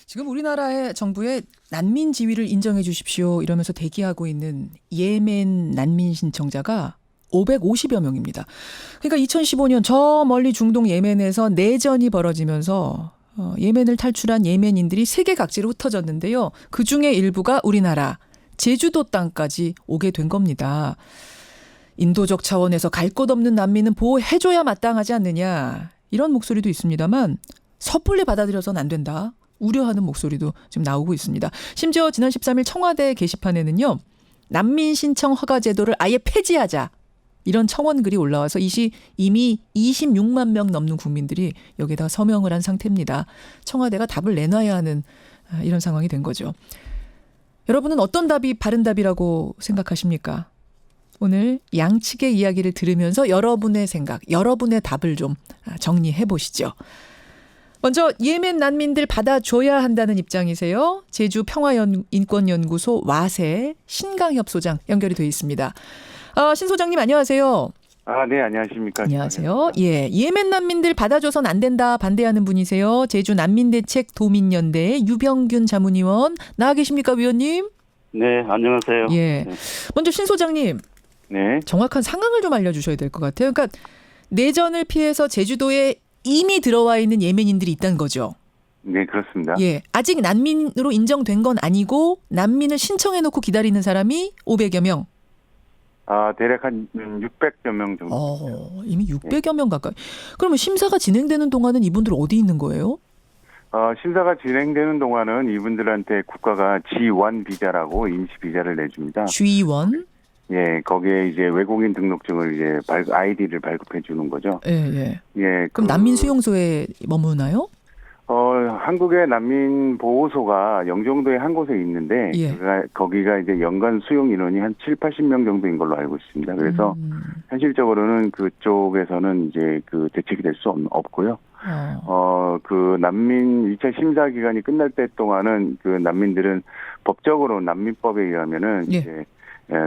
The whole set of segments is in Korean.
지금 우리나라의 정부의 난민 지위를 인정해 주십시오 이러면서 대기하고 있는 예멘 난민 신청자가 550여 명입니다. 그러니까 2015년 저 멀리 중동 예멘에서 내전이 벌어지면서 예멘을 탈출한 예멘인들이 세계 각지로 흩어졌는데요. 그중에 일부가 우리나라 제주도 땅까지 오게 된 겁니다. 인도적 차원에서 갈 곳 없는 난민은 보호해줘야 마땅하지 않느냐 이런 목소리도 있습니다만 섣불리 받아들여서는 안 된다. 우려하는 목소리도 지금 나오고 있습니다. 심지어 지난 13일 청와대 게시판에는요. 난민 신청 허가 제도를 아예 폐지하자. 이런 청원글이 올라와서 이미 26만 명 넘는 국민들이 여기에다 서명을 한 상태입니다. 청와대가 답을 내놔야 하는 이런 상황이 된 거죠. 여러분은 어떤 답이 바른 답이라고 생각하십니까? 오늘 양측의 이야기를 들으면서 여러분의 생각, 여러분의 답을 좀 정리해 보시죠. 먼저 예멘 난민들 받아줘야 한다는 입장이세요. 제주 평화인권연구소 와세 신강협 소장 연결이 돼 있습니다. 신 소장님 안녕하세요. 네, 안녕하십니까. 안녕하세요. 예, 예멘 난민들 받아줘선 안 된다 반대하는 분이세요. 제주 난민대책 도민연대 유병균 자문위원 나와 계십니까, 위원님? 네, 안녕하세요. 예. 네. 먼저 신 소장님. 네. 정확한 상황을 좀 알려주셔야 될 것 같아요. 그러니까 내전을 피해서 제주도에 이미 들어와 있는 예멘인들이 있다는 거죠. 네, 그렇습니다. 예, 아직 난민으로 인정된 건 아니고 난민을 신청해놓고 기다리는 사람이 500여 명. 대략 한 600여 명 정도. 이미 600여 명 가까이. 그러면 심사가 진행되는 동안은 이분들 어디 있는 거예요? 심사가 진행되는 동안은 이분들한테 국가가 G1 비자라고 임시 비자를 내줍니다. G1? 예, 거기에 이제 외국인 등록증을 이제 아이디를 발급해 주는 거죠. 예. 예. 그럼 난민 수용소에 머무나요? 한국의 난민 보호소가 영종도에 한 곳에 있는데 예. 거기가 이제 연간 수용 인원이 한 7, 80명 정도인 걸로 알고 있습니다. 그래서 현실적으로는 그쪽에서는 이제 그 대책이 될 수 없고요. 그 난민 2차 심사 기간이 끝날 때 동안은 그 난민들은 법적으로 난민법에 의하면은 예. 이제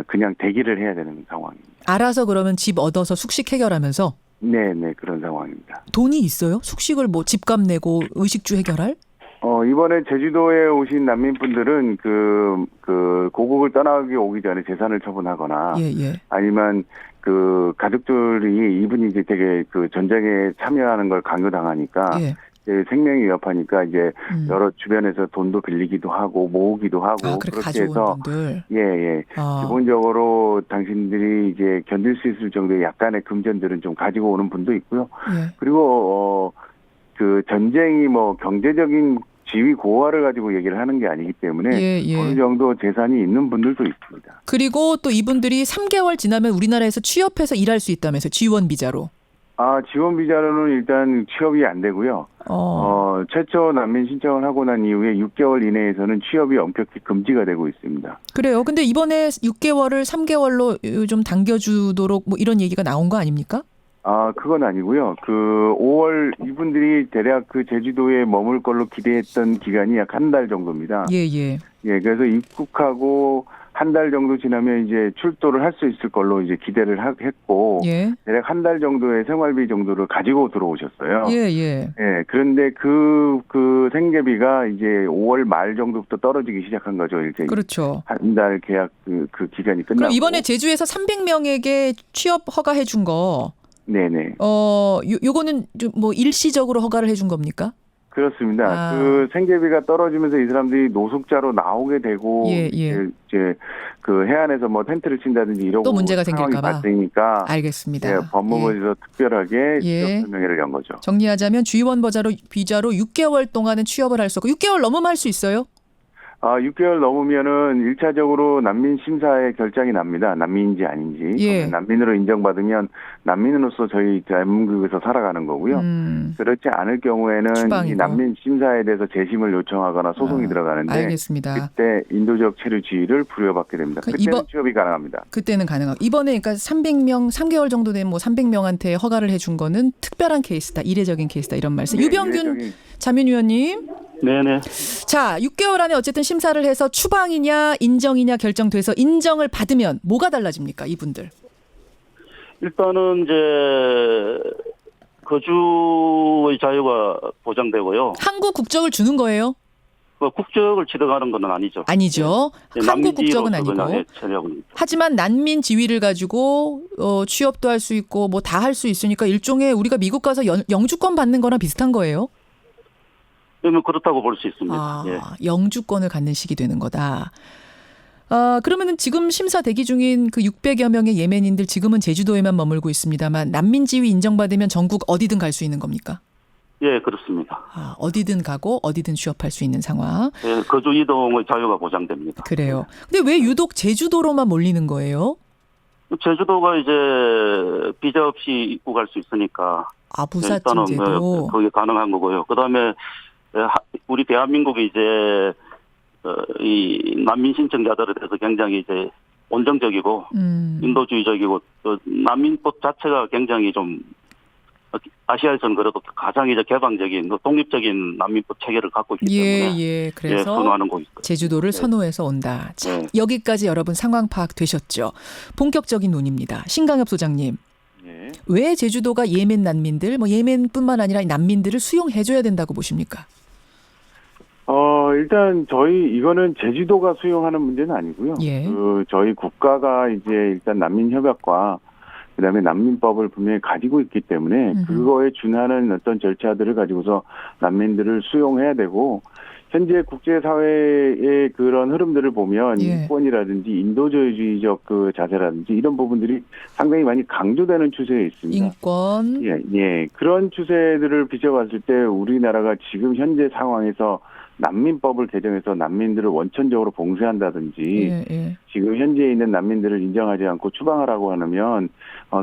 그냥 대기를 해야 되는 상황입니다. 알아서 그러면 집 얻어서 숙식 해결하면서? 네, 그런 상황입니다. 돈이 있어요? 숙식을 뭐 집값 내고 의식주 해결할? 이번에 제주도에 오신 난민분들은 그 고국을 떠나기 오기 전에 재산을 처분하거나 예. 아니면 그 가족들이 이분이 이제 되게 그 전쟁에 참여하는 걸 강요당하니까 예. 생명이 위협하니까 이제 여러 주변에서 돈도 빌리기도 하고 모으기도 하고 그렇게 해서 분들. 예. 기본적으로 당신들이 이제 견딜 수 있을 정도의 약간의 금전들은 좀 가지고 오는 분도 있고요. 예. 그리고 그 전쟁이 뭐 경제적인 지위 고하를 가지고 얘기를 하는 게 아니기 때문에 예. 어느 정도 재산이 있는 분들도 있습니다. 그리고 또 이분들이 3개월 지나면 우리나라에서 취업해서 일할 수 있다면서 지원 비자로. 지원 비자로는 일단 취업이 안 되고요. 최초 난민 신청을 하고 난 이후에 6개월 이내에서는 취업이 엄격히 금지가 되고 있습니다. 그래요. 근데 이번에 6개월을 3개월로 좀 당겨주도록 뭐 이런 얘기가 나온 거 아닙니까? 그건 아니고요. 그 5월 이분들이 대략 그 제주도에 머물 걸로 기대했던 기간이 약 한 달 정도입니다. 예. 그래서 입국하고 한 달 정도 지나면 이제 출도를 할 수 있을 걸로 이제 기대를 했고, 예. 대략 한 달 정도의 생활비 정도를 가지고 들어오셨어요. 예. 그런데 그 생계비가 이제 5월 말 정도부터 떨어지기 시작한 거죠. 이렇게. 그렇죠. 한 달 계약 그 기간이 끝나고. 그럼 이번에 제주에서 300명에게 취업 허가해 준 거. 네네. 요거는 좀 뭐 일시적으로 허가를 해준 겁니까? 그렇습니다. 그 생계비가 떨어지면서 이 사람들이 노숙자로 나오게 되고 예. 이제 그 해안에서 뭐 텐트를 친다든지 이러고 또 문제가 생길까 봐. 발생이니까 알겠습니다. 법무부에서 특별하게 취업설명회를 연 거죠. 정리하자면 G1 비자로 6개월 동안은 취업을 할 수 없고 6개월 넘으면 할 수 있어요? 6개월 넘으면은 1차적으로 난민 심사에 결정이 납니다. 난민인지 아닌지. 예. 난민으로 인정받으면 난민으로서 저희 대한민국에서 살아가는 거고요. 그렇지 않을 경우에는 추방이고. 이 난민 심사에 대해서 재심을 요청하거나 소송이 들어가는데 알겠습니다. 그때 인도적 체류 지위를 부여받게 됩니다. 그때는 취업이 가능합니다. 그때는 가능하고 이번에 그러니까 300명 3개월 정도 된 뭐 300명한테 허가를 해준 거는 특별한 케이스다. 이례적인 케이스다. 이런 말씀. 네, 유병균 자민위원님. 네네. 자, 6개월 안에 어쨌든 심사를 해서 추방이냐 인정이냐 결정돼서 인정을 받으면 뭐가 달라집니까, 이분들? 일단은 이제 거주의 자유가 보장되고요. 한국 국적을 주는 거예요? 그 국적을 취득하는 건 아니죠. 아니죠. 예. 한국 국적은 난민지로서 아니고. 그냥 처리하고 있는 거죠. 하지만 난민 지위를 가지고 취업도 할 수 있고 뭐 다 할 수 있으니까 일종의 우리가 미국 가서 영주권 받는 거랑 비슷한 거예요. 그러면 그렇다고 볼 수 있습니다. 아, 예. 영주권을 갖는 식이 되는 거다. 그러면은 지금 심사 대기 중인 그 600여 명의 예멘인들 지금은 제주도에만 머물고 있습니다만 난민 지위 인정받으면 전국 어디든 갈 수 있는 겁니까? 예, 그렇습니다. 어디든 가고 어디든 취업할 수 있는 상황. 예, 거주 이동의 자유가 보장됩니다. 그래요. 근데 왜 유독 제주도로만 몰리는 거예요? 제주도가 이제 비자 없이 입국할 수 있으니까 부사증 일단은 제도. 그게 가능한 거고요. 그다음에 우리 대한민국이 이제 이 난민 신청자들에 대해서 굉장히 이제 온정적이고 인도주의적이고 또 난민법 자체가 굉장히 좀 아시아에서는 그래도 가장 이제 개방적인 독립적인 난민법 체계를 갖고 있기 때문에 그래서 선호하는 곳 있어요. 제주도를 선호해서 온다. 자, 네. 여기까지 여러분 상황 파악되셨죠? 본격적인 논의입니다. 신강엽 소장님. 예. 왜 제주도가 예멘 난민들, 예멘뿐만 아니라 난민들을 수용해줘야 된다고 보십니까? 일단 이거는 제주도가 수용하는 문제는 아니고요. 예. 저희 국가가 이제 일단 난민협약과 그다음에 난민법을 분명히 가지고 있기 때문에 그거에 준하는 어떤 절차들을 가지고서 난민들을 수용해야 되고 현재 국제사회의 그런 흐름들을 보면 인권이라든지 인도주의적 그 자세라든지 이런 부분들이 상당히 많이 강조되는 추세에 있습니다. 인권. 예. 그런 추세들을 비춰봤을 때 우리나라가 지금 현재 상황에서 난민법을 개정해서 난민들을 원천적으로 봉쇄한다든지 지금 현재 있는 난민들을 인정하지 않고 추방하라고 하면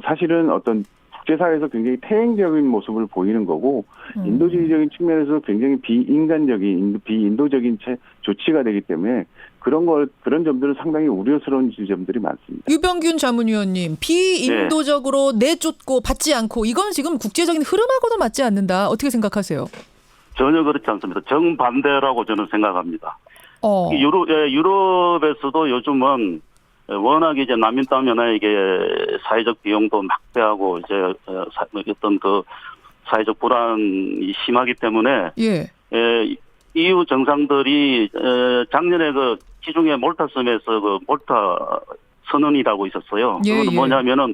사실은 어떤 국제사회에서 굉장히 태행적인 모습을 보이는 거고 인도주의적인 측면에서 굉장히 비인간적인 비인도적인 조치가 되기 때문에 그런 점들은 상당히 우려스러운 지점들이 많습니다. 유병균 자문위원님, 비인도적으로 내쫓고 받지 않고 이건 지금 국제적인 흐름하고도 맞지 않는다. 어떻게 생각하세요? 전혀 그렇지 않습니다. 정반대라고 저는 생각합니다. 유럽에서도 요즘은 워낙 이제 난민 따면은 이게 사회적 비용도 막대하고 이제 어떤 그 사회적 불안이 심하기 때문에 EU 정상들이 작년에 그 지중해 몰타섬에서 그 몰타 선언이라고 있었어요. 그건 뭐냐면은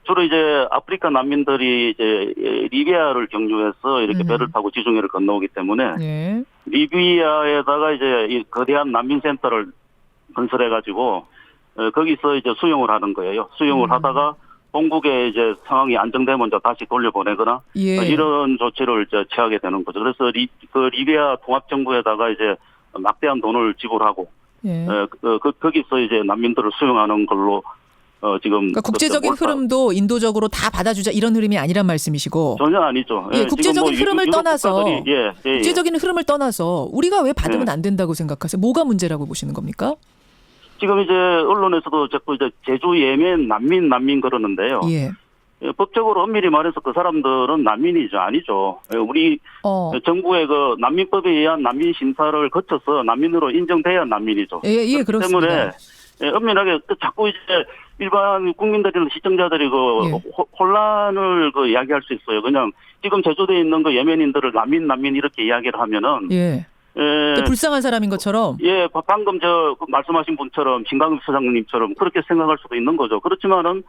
주로 이제 아프리카 난민들이 이제 리비아를 경유해서 이렇게 배를 타고 지중해를 건너오기 때문에 리비아에다가 이제 이 거대한 난민센터를 건설해가지고 거기서 이제 수용을 하는 거예요. 수용을 하다가 본국에 이제 상황이 안정되면 이제 다시 돌려보내거나 이런 조치를 이제 취하게 되는 거죠. 그래서 리비아 통합정부에다가 이제 막대한 돈을 지불하고 거기서 이제 난민들을 수용하는 걸로 지금 그러니까 국제적인 흐름도 인도적으로 다 받아주자 이런 흐름이 아니란 말씀이시고 전혀 아니죠. 국제적인 흐름을 떠나서 국제적인 흐름을 떠나서 우리가 왜 받으면 안 된다고 생각하세요? 뭐가 문제라고 보시는 겁니까? 지금 이제 언론에서도 자꾸 이제 제주 예멘 난민 그러는데요. 법적으로 엄밀히 말해서 그 사람들은 난민이죠, 아니죠. 우리 정부의 그 난민법에 의한 난민 심사를 거쳐서 난민으로 인정돼야 난민이죠. 그렇기 그렇습니다. 때문에 엄밀하게 자꾸 이제 일반 국민들이나 시청자들이 혼란을 이야기할 수 있어요. 그냥 지금 제주도에 있는 그 예멘인들을 난민 이렇게 이야기를 하면은 불쌍한 사람인 것처럼 방금 말씀하신 분처럼 신강엽 소장님처럼 그렇게 생각할 수도 있는 거죠. 그렇지만은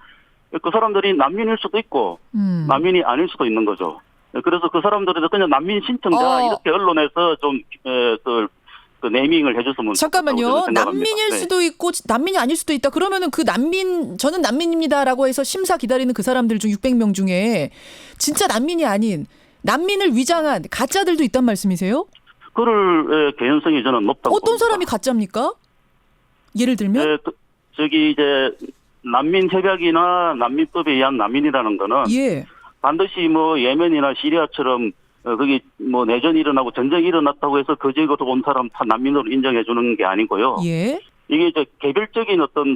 그 사람들이 난민일 수도 있고 난민이 아닐 수도 있는 거죠. 그래서 그 사람들이 그냥 난민 신청자 이렇게 언론에서 좀 그 네이밍을 해줬으면 잠깐만요. 난민일 수도 있고 난민이 아닐 수도 있다. 그러면은 그 저는 난민입니다라고 해서 심사 기다리는 그 사람들 중 600명 중에 진짜 난민이 아닌 난민을 위장한 가짜들도 있단 말씀이세요? 그럴 개연성이 저는 높다고 어떤 봅니다. 사람이 가짜입니까? 예를 들면? 저기 이제 난민 협약이나 난민법에 의한 난민이라는 거는 반드시 예멘이나 시리아처럼 거기 내전이 일어나고 전쟁이 일어났다고 해서 그 지역으로 온 사람 다 난민으로 인정해 주는 게 아니고요. 이게 이제 개별적인 어떤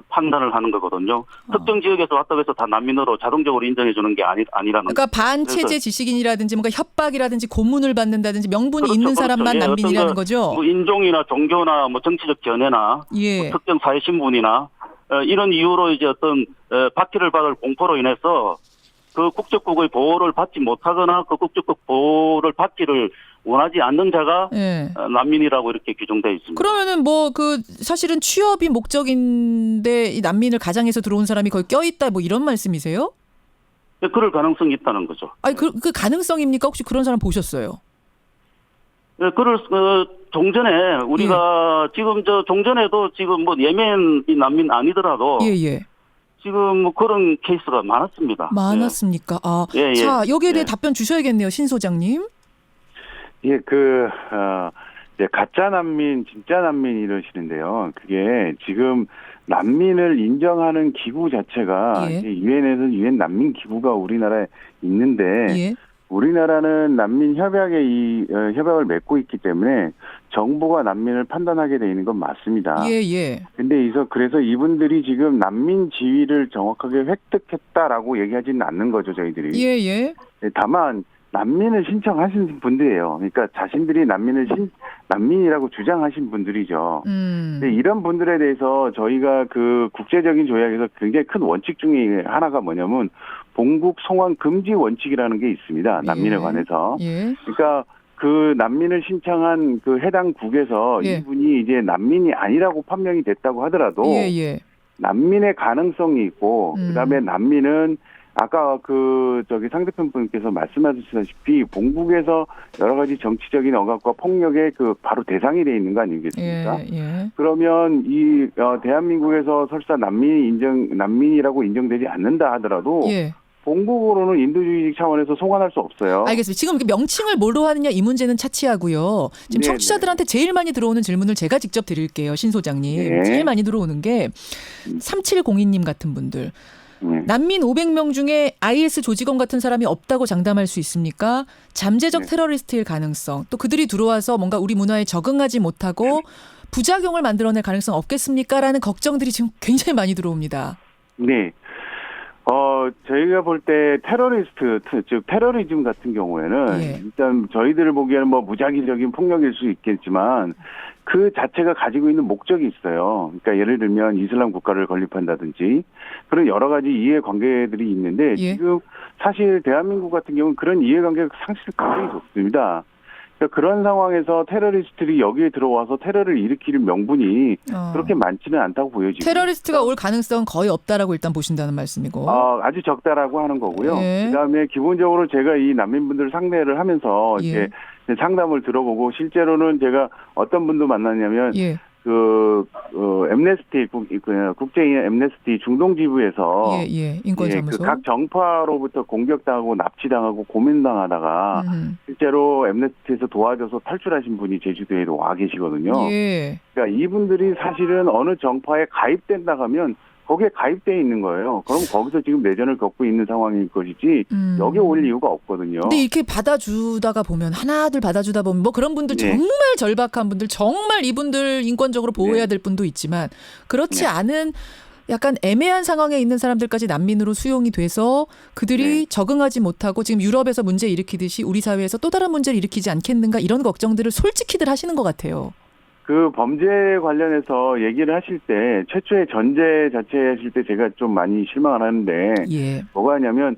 판단을 하는 거거든요. 특정 지역에서 왔다고 해서 다 난민으로 자동적으로 인정해 주는 게 아니라는. 그러니까 반체제 지식인이라든지 뭔가 협박이라든지 고문을 받는다든지 명분이 있는 사람만 난민이라는 거죠. 인종이나 종교나 정치적 견해나 특정 사회 신분이나 이런 이유로 이제 어떤 박해를 받을 공포로 인해서 그 국적국의 보호를 받지 못하거나 그 국적국 보호를 받기를 원하지 않는 자가 예. 난민이라고 이렇게 규정되어 있습니다. 그러면은 뭐 그 사실은 취업이 목적인데 이 난민을 가장해서 들어온 사람이 거기 껴있다 뭐 이런 말씀이세요? 네, 그럴 가능성이 있다는 거죠. 아니 그 가능성입니까? 혹시 그런 사람 보셨어요? 네, 종전에 우리가 지금 종전에도 지금 뭐 예멘 난민 아니더라도 예. 지금 뭐 그런 케이스가 많았습니다. 많았습니까? 아, 예. 자 여기에 대해 답변 주셔야겠네요, 신 소장님. 예, 이제 가짜 난민, 진짜 난민 이러시는데요. 그게 지금 난민을 인정하는 기구 자체가 유엔에서 유엔 난민 기구가 우리나라에 있는데 예. 우리나라는 난민 협약을 맺고 있기 때문에 정부가 난민을 판단하게 돼 있는 건 맞습니다. 예. 근데 그래서 이분들이 지금 난민 지위를 정확하게 획득했다라고 얘기하지는 않는 거죠, 저희들이. 예. 다만 난민을 신청하신 분들이에요. 그러니까 자신들이 난민이라고 주장하신 분들이죠. 근데 이런 분들에 대해서 저희가 그 국제적인 조약에서 굉장히 큰 원칙 중에 하나가 뭐냐면 본국 송환 금지 원칙이라는 게 있습니다. 난민에 관해서. 그러니까 그 난민을 신청한 그 해당 국에서 이분이 이제 난민이 아니라고 판명이 됐다고 하더라도 난민의 가능성이 있고 그다음에 난민은 아까 상대편 분께서 말씀하셨다시피 본국에서 여러 가지 정치적인 억압과 폭력의 바로 대상이 돼 있는 거 아니겠습니까? 그러면 대한민국에서 설사 난민이라고 인정되지 않는다 하더라도 본국으로는 인도주의적 차원에서 송환할 수 없어요. 알겠습니다. 지금 명칭을 뭘로 하느냐 이 문제는 차치하고요. 지금 청취자들한테 제일 많이 들어오는 질문을 제가 직접 드릴게요. 신 소장님. 제일 많이 들어오는 게 3702님 같은 분들. 난민 500명 중에 IS 조직원 같은 사람이 없다고 장담할 수 있습니까? 잠재적 테러리스트일 가능성, 또 그들이 들어와서 뭔가 우리 문화에 적응하지 못하고 부작용을 만들어낼 가능성 없겠습니까? 라는 걱정들이 지금 굉장히 많이 들어옵니다. 네. 저희가 볼 때 즉 테러리즘 같은 경우에는 일단 저희들을 보기에는 뭐 무작위적인 폭력일 수 있겠지만 그 자체가 가지고 있는 목적이 있어요. 그러니까 예를 들면 이슬람 국가를 건립한다든지 그런 여러 가지 이해관계들이 있는데 지금 사실 대한민국 같은 경우는 그런 이해관계가 사실 굉장히 좋습니다. 그러니까 그런 상황에서 테러리스트들이 여기에 들어와서 테러를 일으킬 명분이 그렇게 많지는 않다고 보여지고 테러리스트가 올 가능성은 거의 없다라고 일단 보신다는 말씀이고 아주 적다라고 하는 거고요. 그다음에 기본적으로 제가 이 난민분들을 상대를 하면서 이제 상담을 들어보고 실제로는 제가 어떤 분도 만났냐면 엠네스티 국제인 엠네스티 중동 지부에서 인권사무소 각 정파로부터 공격당하고 납치당하고 고민당하다가 실제로 엠네스티에서 도와줘서 탈출하신 분이 제주도에 와 계시거든요. 그러니까 이분들이 사실은 어느 정파에 가입된다 하면 거기에 가입돼 있는 거예요. 그럼 거기서 지금 내전을 겪고 있는 상황일 것이지 여기 올 이유가 없거든요. 근데 이렇게 받아주다가 보면 하나둘 받아주다 보면 뭐 그런 분들 정말 절박한 분들 정말 이분들 인권적으로 보호해야 될 분도 있지만 그렇지 않은 약간 애매한 상황에 있는 사람들까지 난민으로 수용이 돼서 그들이 적응하지 못하고 지금 유럽에서 문제 일으키듯이 우리 사회에서 또 다른 문제를 일으키지 않겠는가 이런 걱정들을 솔직히들 하시는 것 같아요. 그 범죄 관련해서 얘기를 하실 때 최초의 전제 자체 하실 때 제가 좀 많이 실망을 하는데 뭐가 하냐면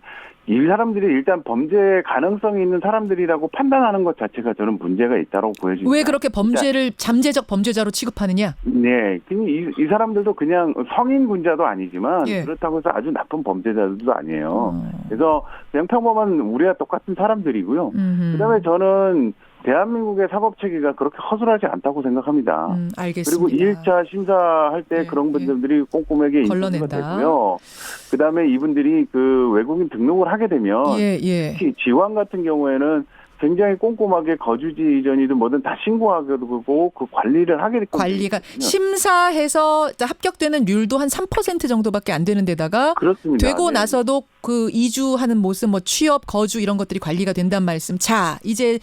이 사람들이 일단 범죄 가능성이 있는 사람들이라고 판단하는 것 자체가 저는 문제가 있다고 보여집니다. 왜 그렇게 범죄를 잠재적 범죄자로 취급하느냐? 네. 이 사람들도 그냥 성인 군자도 아니지만 그렇다고 해서 아주 나쁜 범죄자들도 아니에요. 그래서 그냥 평범한 우리와 똑같은 사람들이고요. 그다음에 저는 대한민국의 사법체계가 그렇게 허술하지 않다고 생각합니다. 알겠습니다. 그리고 2일차 심사할 때 그런 분들이 꼼꼼하게 인정이 되고요. 그다음에 이분들이 외국인 등록을 하게 되면 특히 지원 같은 경우에는 굉장히 꼼꼼하게 거주지 이전이든 뭐든 다 신고하게 되고 그 관리를 하게 되거든요. 관리가 심사해서 합격되는 률도 한 3% 정도밖에 안 되는 데다가 그렇습니다. 되고 나서도 그 이주하는 모습 뭐 취업, 거주 이런 것들이 관리가 된다는 말씀. 자, 이제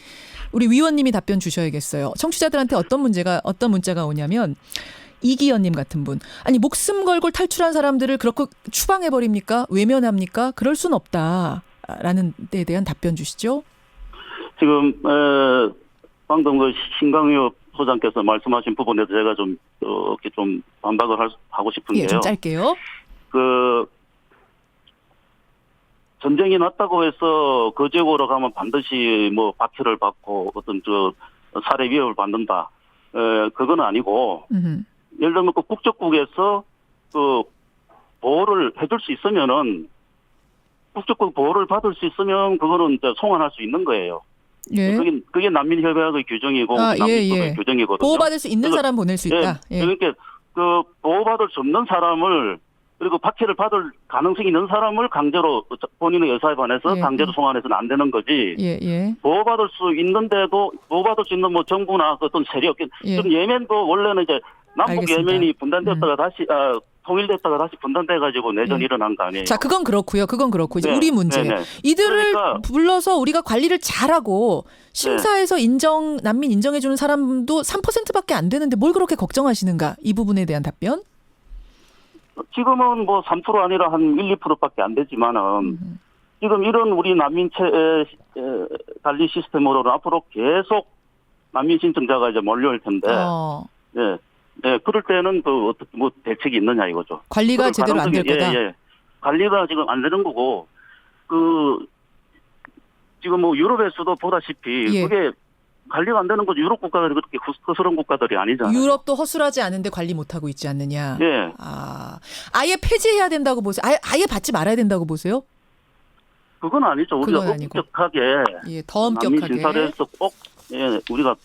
우리 위원님이 답변 주셔야겠어요. 청취자들한테 어떤 문자가 오냐면 이기현님 같은 분. 아니 목숨 걸고 탈출한 사람들을 그렇게 추방해버립니까? 외면합니까? 그럴 순 없다라는 데에 대한 답변 주시죠. 지금 방금 신강효 소장께서 말씀하신 부분에 제가 좀 이렇게 좀 반박을 하고 싶은데요. 좀 짧게요. 전쟁이 났다고 해서 그 지역으로 가면 반드시 뭐 박해를 받고 어떤 살해 위협을 받는다. 그건 아니고 예를 들면 그 국적국에서 그 보호를 해줄 수 있으면은 국적국 보호를 받을 수 있으면 그거는 이제 송환할 수 있는 거예요. 예. 그게 난민협약의 규정이고 난민법의 규정이거든요. 보호받을 수 있는 사람 보낼 수 있다. 예. 그러니까 그 보호받을 수 없는 사람을 그리고 박해를 받을 가능성이 있는 사람을 강제로 본인의 의사에 반해서 강제로 송환해서는 안 되는 거지. 보호받을 수 있는데도 보호받을 수 있는 뭐 정부나 어떤 세력, 지금 예멘도 원래는 이제 남북 알겠습니다. 예멘이 분단되었다가 다시 통일됐다가 다시 분단돼가지고 내전이 일어난 거 아니에요. 자, 그건 그렇고요. 이제 우리 문제. 이들을 그러니까, 불러서 우리가 관리를 잘하고 심사에서 난민 인정해주는 사람도 3%밖에 안 되는데 뭘 그렇게 걱정하시는가? 이 부분에 대한 답변? 지금은 뭐 3% 아니라 한 1, 2%밖에 안 되지만은 지금 이런 우리 난민 관리 시스템으로는 앞으로 계속 난민 신청자가 이제 몰려올 텐데, 그럴 때는 어떻게 뭐 대책이 있느냐 이거죠. 관리가 제대로 안 될 거다. 관리가 지금 안 되는 거고, 지금 뭐 유럽에서도 보다시피 그게 관리가 안 되는 거죠. 유럽 국가들이 그렇게 허술한 국가들이 아니잖아요. 유럽도 허술하지 않은데 관리 못하고 있지 않느냐. 예. 아예 폐지해야 된다고 보세요? 아예 받지 말아야 된다고 보세요? 그건 아니죠. 우리가 엄격하게 더 엄격하게 난민 심사를 해서 꼭 우리가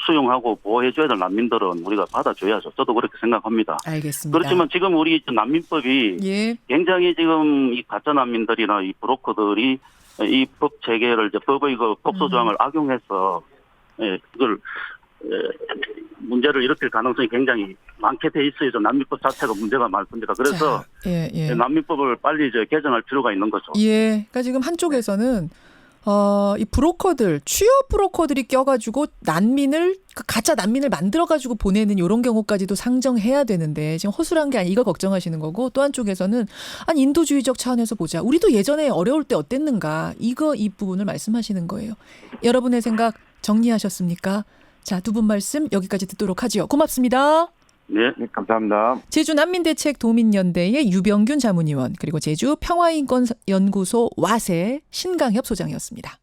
수용하고 보호해줘야 될 난민들은 우리가 받아줘야죠. 저도 그렇게 생각합니다. 알겠습니다. 그렇지만 지금 우리 난민법이 굉장히 지금 이 가짜 난민들이나 이 브로커들이 이 법 체계를 이제 법의 그 폭소 조항을 악용해서 그걸 문제를 일으킬 가능성이 굉장히 많게 돼 있어요. 난민법 자체가 문제가 많습니다. 그래서 난민법을 빨리 이제 개정할 필요가 있는 거죠. 그러니까 지금 한쪽에서는 이 브로커들, 취업 브로커들이 껴가지고 가짜 난민을 만들어가지고 보내는 이런 경우까지도 상정해야 되는데 지금 허술한 게 아니 이거 걱정하시는 거고 또 한쪽에서는 아니 인도주의적 차원에서 보자. 우리도 예전에 어려울 때 어땠는가 이 부분을 말씀하시는 거예요. 여러분의 생각 정리하셨습니까? 자, 두 분 말씀 여기까지 듣도록 하죠. 고맙습니다. 네, 감사합니다. 제주 난민대책도민연대의 유병균 자문위원 그리고 제주 평화인권연구소 와세 신강협 소장이었습니다.